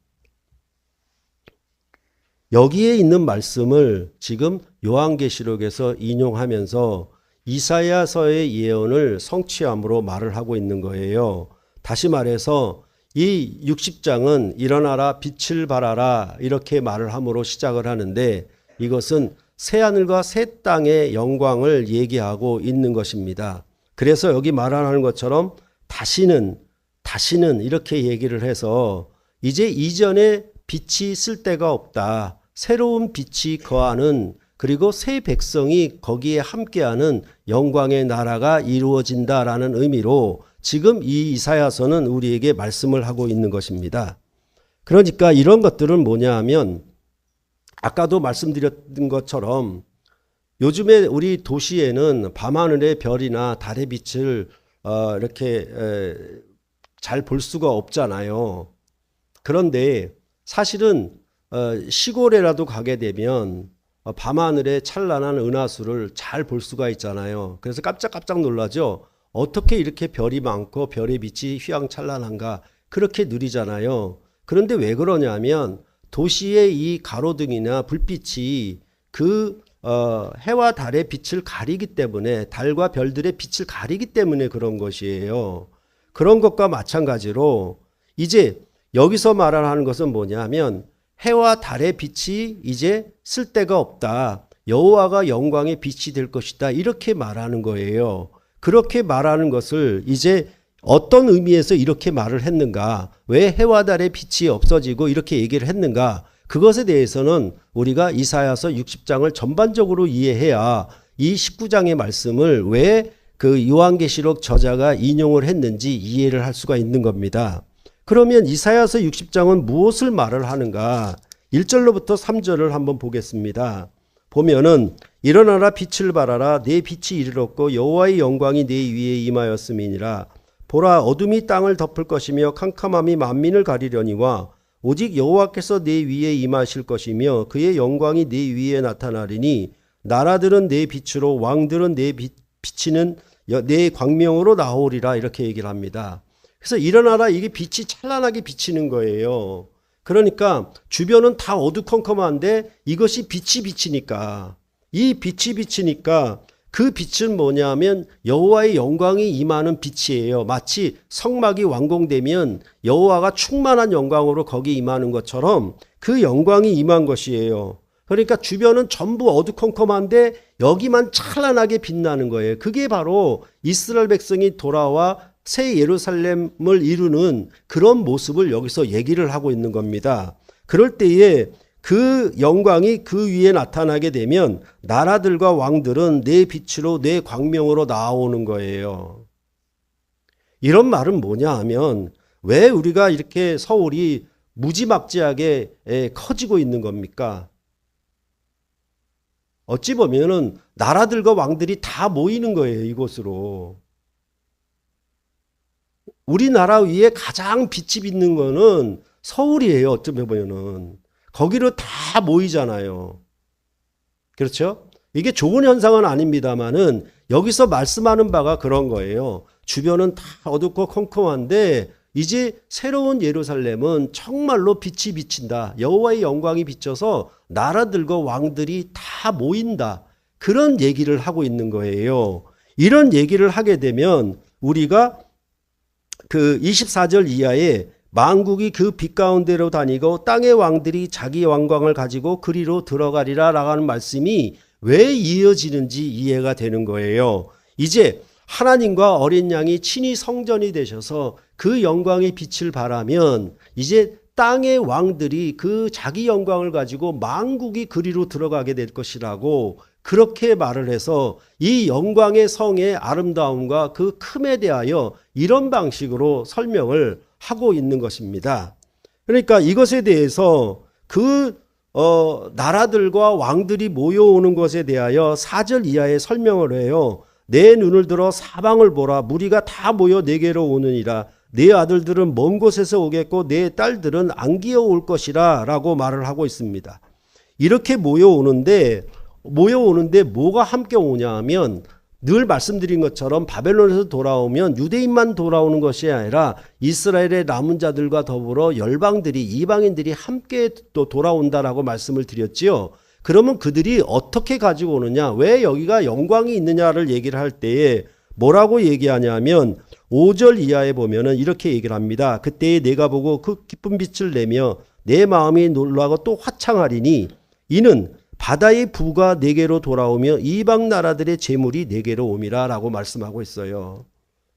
S1: 여기에 있는 말씀을 지금 요한계시록에서 인용하면서 이사야서의 예언을 성취함으로 말을 하고 있는 거예요. 다시 말해서 이 60장은 일어나라 빛을 발하라 이렇게 말을 함으로 시작을 하는데 이것은 새하늘과 새 땅의 영광을 얘기하고 있는 것입니다. 그래서 여기 말하는 것처럼 다시는 이렇게 얘기를 해서 이제 이전에 빛이 쓸 데가 없다. 새로운 빛이 거하는 그리고 새 백성이 거기에 함께하는 영광의 나라가 이루어진다라는 의미로 지금 이 이사야서는 우리에게 말씀을 하고 있는 것입니다. 그러니까 이런 것들은 뭐냐 하면 아까도 말씀드렸던 것처럼 요즘에 우리 도시에는 밤하늘의 별이나 달의 빛을 이렇게 잘 볼 수가 없잖아요. 그런데 사실은 시골에라도 가게 되면 밤하늘의 찬란한 은하수를 잘 볼 수가 있잖아요. 그래서 깜짝깜짝 놀라죠. 어떻게 이렇게 별이 많고 별의 빛이 휘황찬란한가 그렇게 누리잖아요. 그런데 왜 그러냐면 도시의 이 가로등이나 불빛이 그 해와 달의 빛을 가리기 때문에 달과 별들의 빛을 가리기 때문에 그런 것이에요. 그런 것과 마찬가지로 이제 여기서 말하는 것은 뭐냐면 해와 달의 빛이 이제 쓸 데가 없다. 여호와가 영광의 빛이 될 것이다. 이렇게 말하는 거예요. 그렇게 말하는 것을 이제 어떤 의미에서 이렇게 말을 했는가? 왜 해와 달의 빛이 없어지고 이렇게 얘기를 했는가? 그것에 대해서는 우리가 이사야서 60장을 전반적으로 이해해야 이 19장의 말씀을 왜 그 요한계시록 저자가 인용을 했는지 이해를 할 수가 있는 겁니다. 그러면 이사야서 60장은 무엇을 말을 하는가? 1절로부터 3절을 한번 보겠습니다. 보면은 일어나라 빛을 발하라 내 빛이 이르렀고 여호와의 영광이 내 위에 임하였음이니라. 보라 어둠이 땅을 덮을 것이며 캄캄함이 만민을 가리려니와 오직 여호와께서 내 위에 임하실 것이며 그의 영광이 내 위에 나타나리니 나라들은 내 빛으로 왕들은 내 비치는 내 광명으로 나오리라 이렇게 얘기를 합니다. 그래서 일어나라 이게 빛이 찬란하게 비치는 거예요. 그러니까 주변은 다 어두컴컴한데 이것이 빛이 비치니까 이 빛이 비치니까 그 빛은 뭐냐면 여호와의 영광이 임하는 빛이에요. 마치 성막이 완공되면 여호와가 충만한 영광으로 거기 임하는 것처럼 그 영광이 임한 것이에요. 그러니까 주변은 전부 어두컴컴한데 여기만 찬란하게 빛나는 거예요. 그게 바로 이스라엘 백성이 돌아와 새 예루살렘을 이루는 그런 모습을 여기서 얘기를 하고 있는 겁니다. 그럴 때에 그 영광이 그 위에 나타나게 되면 나라들과 왕들은 내 빛으로 내 광명으로 나오는 거예요. 이런 말은 뭐냐 하면 왜 우리가 이렇게 서울이 무지막지하게 커지고 있는 겁니까? 어찌 보면은 나라들과 왕들이 다 모이는 거예요, 이곳으로. 우리나라 위에 가장 빛이 비는 거는 서울이에요, 어쩌면 보면은. 거기로 다 모이잖아요. 그렇죠? 이게 좋은 현상은 아닙니다만은 여기서 말씀하는 바가 그런 거예요. 주변은 다 어둡고 컴컴한데 이제 새로운 예루살렘은 정말로 빛이 비친다. 여호와의 영광이 비쳐서 나라들과 왕들이 다 모인다. 그런 얘기를 하고 있는 거예요. 이런 얘기를 하게 되면 우리가 그 24절 이하에 만국이 그 빛 가운데로 다니고 땅의 왕들이 자기 왕광을 가지고 그리로 들어가리라 라는 말씀이 왜 이어지는지 이해가 되는 거예요. 이제 하나님과 어린 양이 친히 성전이 되셔서 그 영광의 빛을 발하면 이제 땅의 왕들이 그 자기 영광을 가지고 만국이 그리로 들어가게 될 것이라고 그렇게 말을 해서 이 영광의 성의 아름다움과 그 큼에 대하여 이런 방식으로 설명을 하고 있는 것입니다. 그러니까 이것에 대해서 그 나라들과 왕들이 모여오는 것에 대하여 4절 이하에 설명을 해요. 내 눈을 들어 사방을 보라. 무리가 다 모여 내게로 오느니라. 내 아들들은 먼 곳에서 오겠고 내 딸들은 안기어 올 것이라 라고 말을 하고 있습니다. 이렇게 모여오는데 뭐가 함께 오냐 하면 늘 말씀드린 것처럼 바벨론에서 돌아오면 유대인만 돌아오는 것이 아니라 이스라엘의 남은 자들과 더불어 열방들이 이방인들이 함께 또 돌아온다라고 말씀을 드렸지요. 그러면 그들이 어떻게 가지고 오느냐, 왜 여기가 영광이 있느냐를 얘기를 할 때에 뭐라고 얘기하냐면 5절 이하에 보면은 이렇게 얘기를 합니다. 그때에 내가 보고 그 기쁜 빛을 내며 내 마음이 놀라고 또 화창하리니 이는 바다의 부가 내게로 돌아오며 이방 나라들의 재물이 내게로 옴이라 라고 말씀하고 있어요.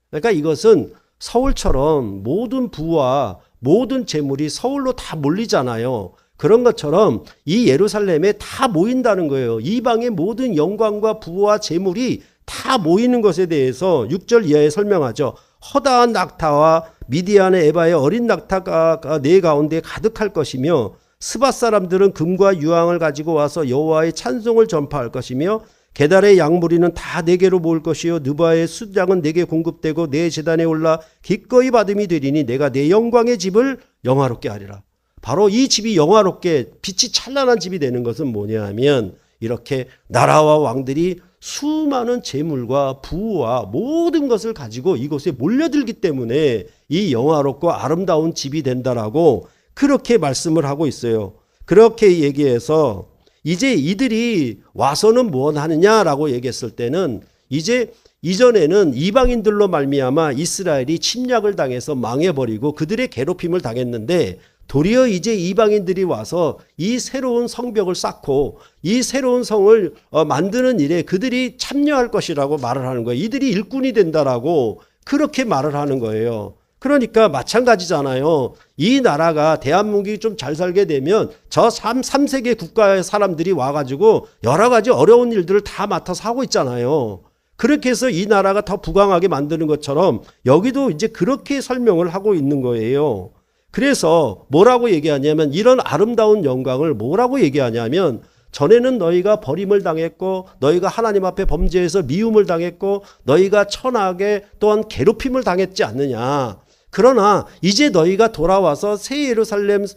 S1: 그러니까 이것은 서울처럼 모든 부와 모든 재물이 서울로 다 몰리잖아요. 그런 것처럼 이 예루살렘에 다 모인다는 거예요. 이방의 모든 영광과 부와 재물이 다 모이는 것에 대해서 6절 이하에 설명하죠. 허다한 낙타와 미디안의 에바의 어린 낙타가 내 가운데 가득할 것이며 스바 사람들은 금과 유황을 가지고 와서 여호와의 찬송을 전파할 것이며 게달의 양무리는 다 내게로 모을 것이요 느바의 숫양은 내게 공급되고 내 제단에 올라 기꺼이 받음이 되리니 내가 내 영광의 집을 영화롭게 하리라. 바로 이 집이 영화롭게 빛이 찬란한 집이 되는 것은 뭐냐 하면 이렇게 나라와 왕들이 수많은 재물과 부와 모든 것을 가지고 이곳에 몰려들기 때문에 이 영화롭고 아름다운 집이 된다라고 그렇게 말씀을 하고 있어요. 그렇게 얘기해서 이제 이들이 와서는 무엇 하느냐라고 얘기했을 때는 이제 이전에는 이방인들로 말미암아 이스라엘이 침략을 당해서 망해버리고 그들의 괴롭힘을 당했는데 도리어 이제 이방인들이 와서 이 새로운 성벽을 쌓고 이 새로운 성을 만드는 일에 그들이 참여할 것이라고 말을 하는 거예요. 이들이 일꾼이 된다라고 그렇게 말을 하는 거예요. 그러니까 마찬가지잖아요. 이 나라가 대한민국이 좀 잘 살게 되면 저 3세계 국가의 사람들이 와가지고 여러 가지 어려운 일들을 다 맡아서 하고 있잖아요. 그렇게 해서 이 나라가 더 부강하게 만드는 것처럼 여기도 이제 그렇게 설명을 하고 있는 거예요. 그래서 뭐라고 얘기하냐면 이런 아름다운 영광을 뭐라고 얘기하냐면 전에는 너희가 버림을 당했고 너희가 하나님 앞에 범죄해서 미움을 당했고 너희가 천하게 또한 괴롭힘을 당했지 않느냐. 그러나 이제 너희가 돌아와서 새 예루살렘을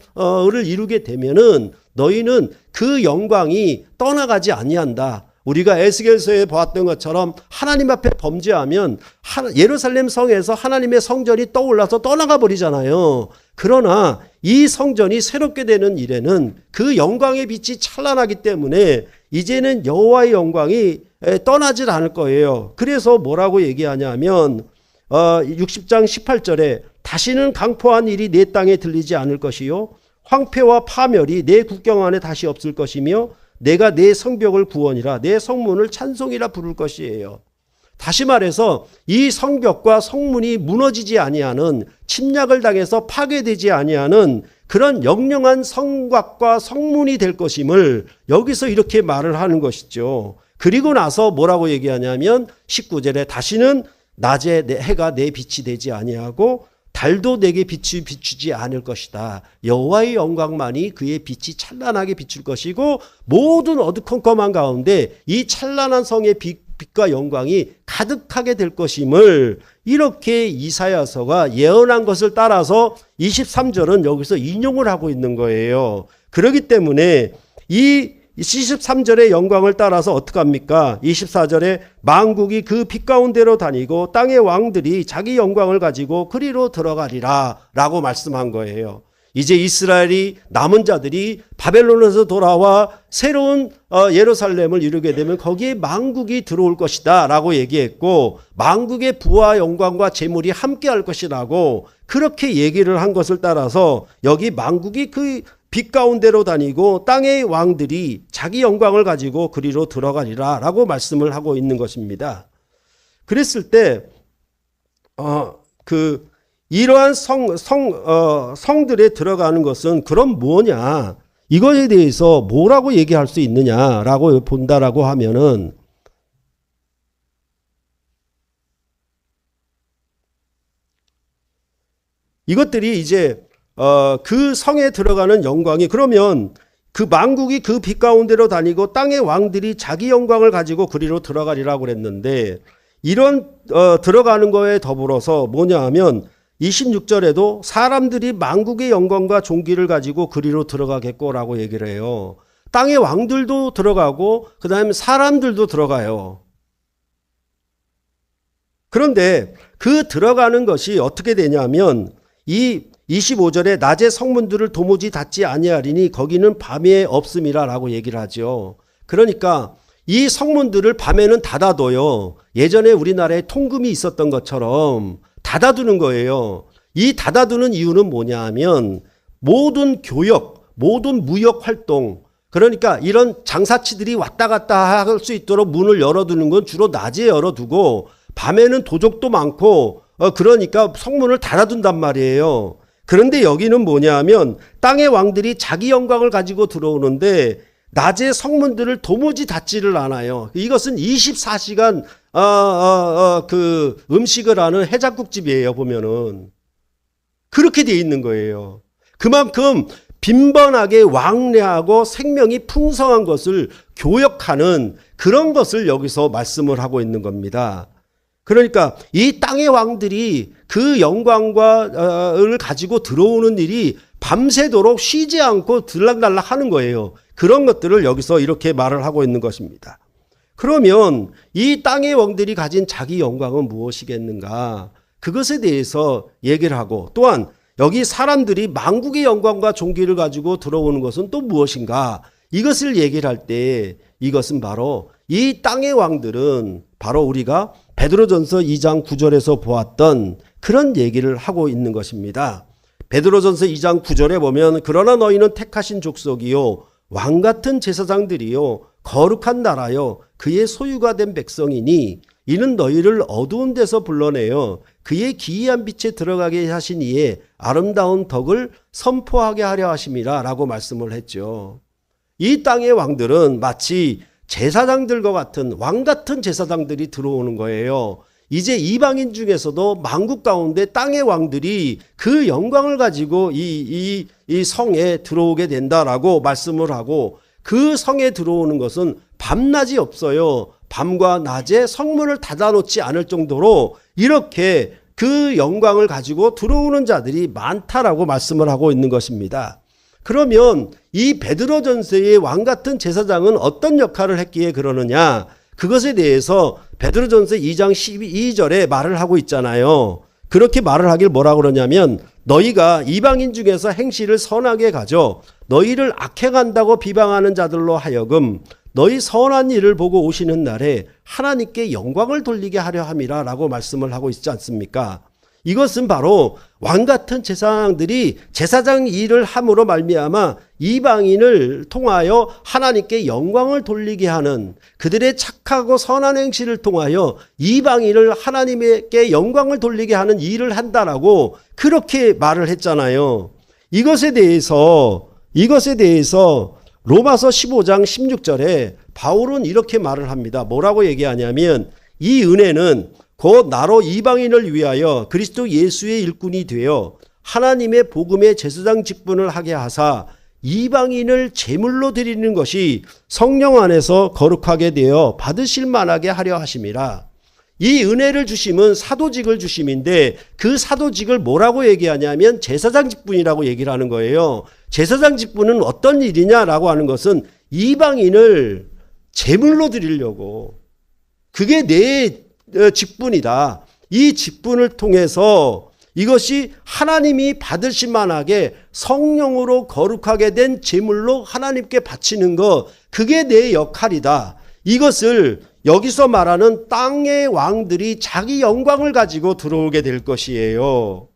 S1: 이루게 되면은 너희는 그 영광이 떠나가지 아니한다. 우리가 에스겔서에 보았던 것처럼 하나님 앞에 범죄하면 예루살렘 성에서 하나님의 성전이 떠올라서 떠나가 버리잖아요. 그러나 이 성전이 새롭게 되는 일에는 그 영광의 빛이 찬란하기 때문에 이제는 여호와의 영광이 떠나질 않을 거예요. 그래서 뭐라고 얘기하냐면 60장 18절에 다시는 강포한 일이 내 땅에 들리지 않을 것이요 황폐와 파멸이 내 국경 안에 다시 없을 것이며 내가 내 성벽을 구원이라 내 성문을 찬송이라 부를 것이에요. 다시 말해서 이 성벽과 성문이 무너지지 아니하는 침략을 당해서 파괴되지 아니하는 그런 영영한 성곽과 성문이 될 것임을 여기서 이렇게 말을 하는 것이죠. 그리고 나서 뭐라고 얘기하냐면 19절에 다시는 낮에 해가 내 빛이 되지 아니하고 달도 내게 빛을 비추지 않을 것이다. 여호와의 영광만이 그의 빛이 찬란하게 비출 것이고 모든 어두컴컴한 가운데 이 찬란한 성의 빛과 영광이 가득하게 될 것임을 이렇게 이사야서가 예언한 것을 따라서 23절은 여기서 인용을 하고 있는 거예요. 그렇기 때문에 이 23절의 영광을 따라서 어떻게 합니까? 24절에 만국이 그 빛 가운데로 다니고 땅의 왕들이 자기 영광을 가지고 그리로 들어가리라 라고 말씀한 거예요. 이제 이스라엘이 남은 자들이 바벨론에서 돌아와 새로운 예루살렘을 이루게 되면 거기에 만국이 들어올 것이다 라고 얘기했고, 만국의 부와 영광과 재물이 함께 할 것이라고 그렇게 얘기를 한 것을 따라서 여기 만국이 그 빛 가운데로 다니고 땅의 왕들이 자기 영광을 가지고 그리로 들어가리라 라고 말씀을 하고 있는 것입니다. 그랬을 때 이러한 성들에 들어가는 것은 그럼 뭐냐, 이거에 대해서 뭐라고 얘기할 수 있느냐라고 본다라고 하면은, 이것들이 이제 그 성에 들어가는 영광이, 그러면 그 만국이 그 빛 가운데로 다니고 땅의 왕들이 자기 영광을 가지고 그리로 들어가리라고 그랬는데, 이런 들어가는 거에 더불어서 뭐냐 하면 26절에도 사람들이 만국의 영광과 존귀를 가지고 그리로 들어가겠고라고 얘기를 해요. 땅의 왕들도 들어가고 그 다음에 사람들도 들어가요. 그런데 그 들어가는 것이 어떻게 되냐면 이 25절에 낮에 성문들을 도무지 닫지 아니하리니 거기는 밤에 없음이라 라고 얘기를 하죠. 그러니까 이 성문들을 밤에는 닫아둬요. 예전에 우리나라에 통금이 있었던 것처럼 닫아두는 거예요. 이 닫아두는 이유는 뭐냐 하면 모든 교역, 모든 무역 활동, 그러니까 이런 장사치들이 왔다 갔다 할 수 있도록 문을 열어두는 건 주로 낮에 열어두고 밤에는 도적도 많고 그러니까 성문을 닫아둔단 말이에요. 그런데 여기는 뭐냐 하면 땅의 왕들이 자기 영광을 가지고 들어오는데 낮에 성문들을 도무지 닫지를 않아요. 이것은 24시간 그 음식을 하는 해장국집이에요. 보면은 그렇게 돼 있는 거예요. 그만큼 빈번하게 왕래하고 생명이 풍성한 것을 교역하는 그런 것을 여기서 말씀을 하고 있는 겁니다. 그러니까 이 땅의 왕들이 그 영광을 가지고 들어오는 일이 밤새도록 쉬지 않고 들락날락 하는 거예요. 그런 것들을 여기서 이렇게 말을 하고 있는 것입니다. 그러면 이 땅의 왕들이 가진 자기 영광은 무엇이겠는가? 그것에 대해서 얘기를 하고, 또한 여기 사람들이 만국의 영광과 존귀를 가지고 들어오는 것은 또 무엇인가? 이것을 얘기를 할 때 이것은 바로 이 땅의 왕들은 바로 우리가 베드로전서 2장 9절에서 보았던 그런 얘기를 하고 있는 것입니다. 베드로전서 2장 9절에 보면 그러나 너희는 택하신 족속이요 왕같은 제사장들이요 거룩한 나라요 그의 소유가 된 백성이니 이는 너희를 어두운 데서 불러내어 그의 기이한 빛에 들어가게 하신 이의 아름다운 덕을 선포하게 하려 하심이라 라고 말씀을 했죠. 이 땅의 왕들은 마치 제사장들과 같은 왕같은 제사장들이 들어오는 거예요. 이제 이방인 중에서도 만국 가운데 땅의 왕들이 그 영광을 가지고 이 성에 들어오게 된다라고 말씀을 하고, 그 성에 들어오는 것은 밤낮이 없어요. 밤과 낮에 성문을 닫아놓지 않을 정도로 이렇게 그 영광을 가지고 들어오는 자들이 많다라고 말씀을 하고 있는 것입니다. 그러면 이 베드로전서의 왕같은 제사장은 어떤 역할을 했기에 그러느냐? 그것에 대해서 베드로전서 2장 12절에 말을 하고 있잖아요. 그렇게 말을 하길 뭐라고 그러냐면 너희가 이방인 중에서 행실을 선하게 가져 너희를 악행한다고 비방하는 자들로 하여금 너희 선한 일을 보고 오시는 날에 하나님께 영광을 돌리게 하려 함이라 라고 말씀을 하고 있지 않습니까? 이것은 바로 왕같은 제사장들이 제사장 일을 함으로 말미암아 이방인을 통하여 하나님께 영광을 돌리게 하는, 그들의 착하고 선한 행실을 통하여 이방인을 하나님께 영광을 돌리게 하는 일을 한다라고 그렇게 말을 했잖아요. 이것에 대해서 로마서 15장 16절에 바울은 이렇게 말을 합니다. 뭐라고 얘기하냐면 이 은혜는 곧 나로 이방인을 위하여 그리스도 예수의 일꾼이 되어 하나님의 복음의 제사장 직분을 하게 하사 이방인을 제물로 드리는 것이 성령 안에서 거룩하게 되어 받으실 만하게 하려 하심이라. 이 은혜를 주심은 사도직을 주심인데 그 사도직을 뭐라고 얘기하냐면 제사장 직분이라고 얘기를 하는 거예요. 제사장 직분은 어떤 일이냐라고 하는 것은 이방인을 제물로 드리려고, 그게 내 직분이다. 이 직분을 통해서 이것이 하나님이 받으실 만하게 성령으로 거룩하게 된 제물로 하나님께 바치는 것, 그게 내 역할이다. 이것을 여기서 말하는 땅의 왕들이 자기 영광을 가지고 들어오게 될 것이에요.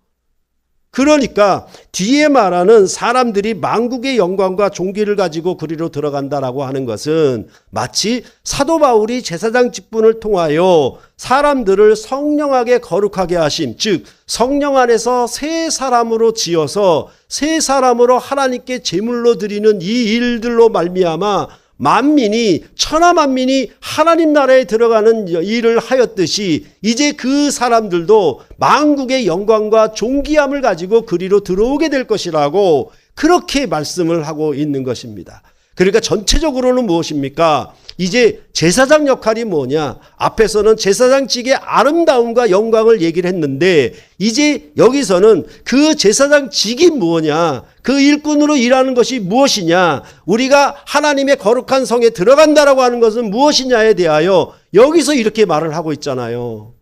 S1: 그러니까 뒤에 말하는 사람들이 만국의 영광과 존귀를 가지고 그리로 들어간다라고 하는 것은 마치 사도 바울이 제사장 직분을 통하여 사람들을 성령하게 거룩하게 하심, 즉 성령 안에서 새 사람으로 지어서 새 사람으로 하나님께 제물로 드리는 이 일들로 말미암아 만민이, 천하 만민이 하나님 나라에 들어가는 일을 하였듯이 이제 그 사람들도 만국의 영광과 존귀함을 가지고 그리로 들어오게 될 것이라고 그렇게 말씀을 하고 있는 것입니다. 그러니까 전체적으로는 무엇입니까? 이제 제사장 역할이 뭐냐? 앞에서는 제사장직의 아름다움과 영광을 얘기를 했는데 이제 여기서는 그 제사장직이 뭐냐? 그 일꾼으로 일하는 것이 무엇이냐? 우리가 하나님의 거룩한 성에 들어간다라고 하는 것은 무엇이냐에 대하여 여기서 이렇게 말을 하고 있잖아요.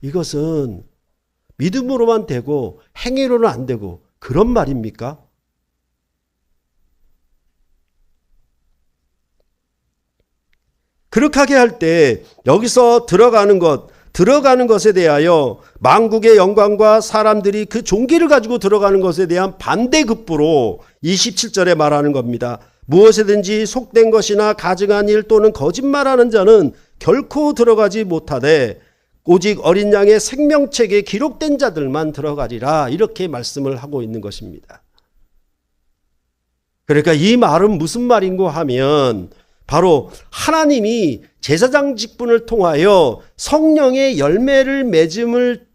S1: 이것은 믿음으로만 되고 행위로는 안 되고 그런 말입니까? 그렇게 하게 할 때 여기서 들어가는 것에 대하여 만국의 영광과 사람들이 그 존귀를 가지고 들어가는 것에 대한 반대급부로 27절에 말하는 겁니다. 무엇이든지 속된 것이나 가증한 일 또는 거짓말하는 자는 결코 들어가지 못하되 오직 어린 양의 생명책에 기록된 자들만 들어가리라, 이렇게 말씀을 하고 있는 것입니다. 그러니까 이 말은 무슨 말인고 하면 바로 하나님이 제사장 직분을 통하여 성령의 열매를 맺음을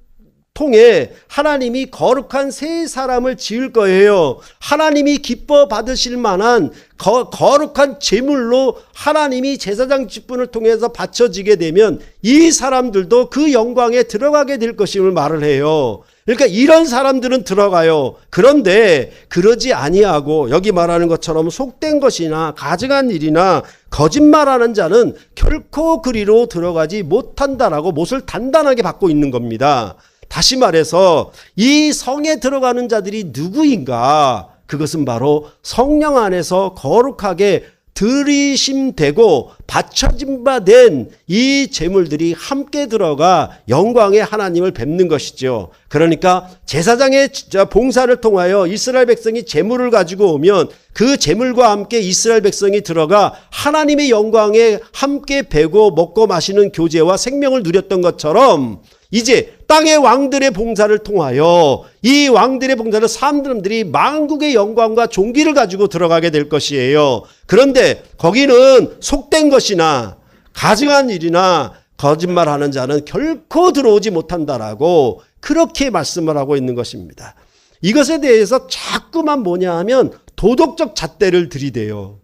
S1: 통해 하나님이 거룩한 새 사람을 지을 거예요. 하나님이 기뻐 받으실 만한 거룩한 제물로 하나님이 제사장 직분을 통해서 바쳐지게 되면 이 사람들도 그 영광에 들어가게 될 것임을 말을 해요. 그러니까 이런 사람들은 들어가요. 그런데 그러지 아니하고 여기 말하는 것처럼 속된 것이나 가증한 일이나 거짓말하는 자는 결코 그리로 들어가지 못한다라고 못을 단단하게 받고 있는 겁니다. 다시 말해서 이 성에 들어가는 자들이 누구인가? 그것은 바로 성령 안에서 거룩하게 들이심되고 바쳐진 바 된 이 제물들이 함께 들어가 영광의 하나님을 뵙는 것이죠. 그러니까 제사장의 봉사를 통하여 이스라엘 백성이 제물을 가지고 오면 그 제물과 함께 이스라엘 백성이 들어가 하나님의 영광에 함께 배고 먹고 마시는 교제와 생명을 누렸던 것처럼 이제 땅의 왕들의 봉사를 통하여 이 왕들의 봉사를 사람들이 만국의 영광과 존귀를 가지고 들어가게 될 것이에요. 그런데 거기는 속된 것이나 가증한 일이나 거짓말하는 자는 결코 들어오지 못한다라고 그렇게 말씀을 하고 있는 것입니다. 이것에 대해서 자꾸만 뭐냐 하면 도덕적 잣대를 들이대요.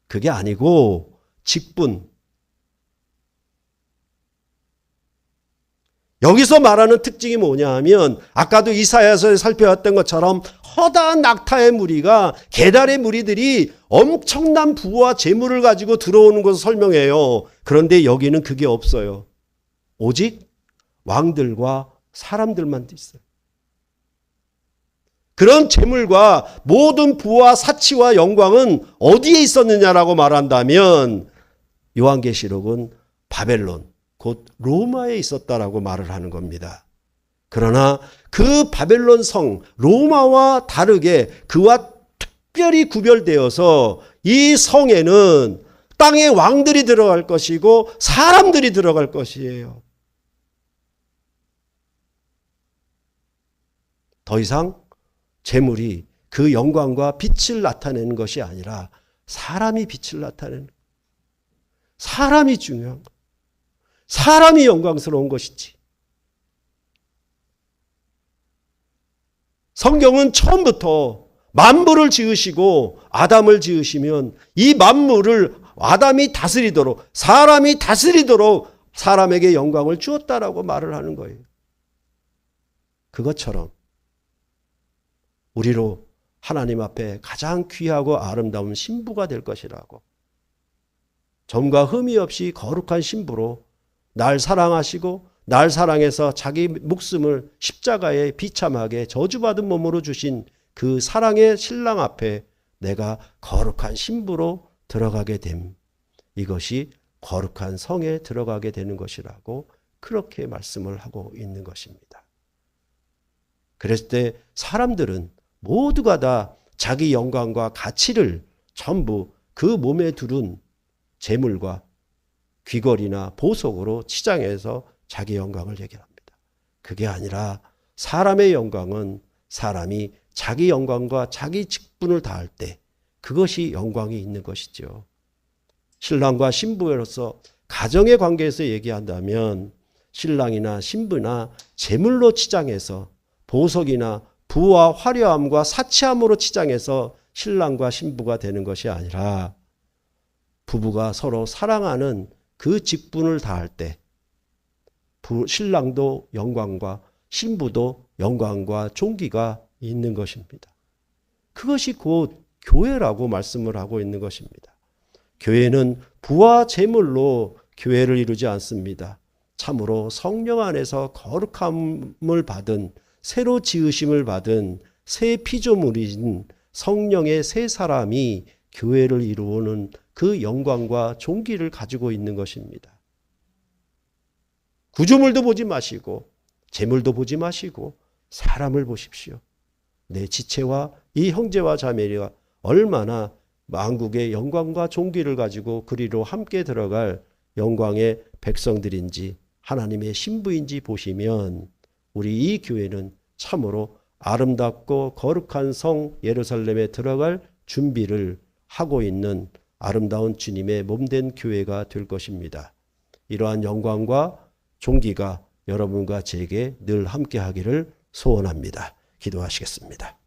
S1: 그게 아니고 직분. 여기서 말하는 특징이 뭐냐 하면 아까도 이사야서에 살펴봤던 것처럼 허다한 낙타의 무리가 계달의 무리들이 엄청난 부와 재물을 가지고 들어오는 것을 설명해요. 그런데 여기는 그게 없어요. 오직 왕들과 사람들만 있어요. 그런 재물과 모든 부와 사치와 영광은 어디에 있었느냐라고 말한다면 요한계시록은 바벨론 곧 로마에 있었다라고 말을 하는 겁니다. 그러나 그 바벨론 성 로마와 다르게 그와 특별히 구별되어서 이 성에는 땅의 왕들이 들어갈 것이고 사람들이 들어갈 것이에요. 더 이상 재물이 그 영광과 빛을 나타내는 것이 아니라 사람이 빛을 나타내는, 사람이 중요한 것, 사람이 영광스러운 것이지. 성경은 처음부터 만물을 지으시고 아담을 지으시면 이 만물을 아담이 다스리도록, 사람이 다스리도록 사람에게 영광을 주었다라고 말을 하는 거예요. 그것처럼 우리로 하나님 앞에 가장 귀하고 아름다운 신부가 될 것이라고. 점과 흠이 없이 거룩한 신부로 날 사랑하시고 날 사랑해서 자기 목숨을 십자가에 비참하게 저주받은 몸으로 주신 그 사랑의 신랑 앞에 내가 거룩한 신부로 들어가게 됨. 이것이 거룩한 성에 들어가게 되는 것이라고 그렇게 말씀을 하고 있는 것입니다. 그랬을 때 사람들은 모두가 다 자기 영광과 가치를 전부 그 몸에 두른 재물과 귀걸이나 보석으로 치장해서 자기 영광을 얘기합니다. 그게 아니라 사람의 영광은 사람이 자기 영광과 자기 직분을 다할 때 그것이 영광이 있는 것이죠. 신랑과 신부로서 가정의 관계에서 얘기한다면 신랑이나 신부나 재물로 치장해서 보석이나 부와 화려함과 사치함으로 치장해서 신랑과 신부가 되는 것이 아니라 부부가 서로 사랑하는 그 직분을 다할 때 신랑도 영광과 신부도 영광과 존귀가 있는 것입니다. 그것이 곧 교회라고 말씀을 하고 있는 것입니다. 교회는 부와 재물로 교회를 이루지 않습니다. 참으로 성령 안에서 거룩함을 받은 새로 지으심을 받은 새 피조물인 성령의 새 사람이 교회를 이루는 그 영광과 존귀를 가지고 있는 것입니다. 구조물도 보지 마시고 재물도 보지 마시고 사람을 보십시오. 내 지체와 이 형제와 자매가 얼마나 만국의 영광과 존귀를 가지고 그리로 함께 들어갈 영광의 백성들인지 하나님의 신부인지 보시면 우리 이 교회는 참으로 아름답고 거룩한 성 예루살렘에 들어갈 준비를 하고 있는 아름다운 주님의 몸된 교회가 될 것입니다. 이러한 영광과 존귀가 여러분과 제게 늘 함께 하기를 소원합니다. 기도하시겠습니다.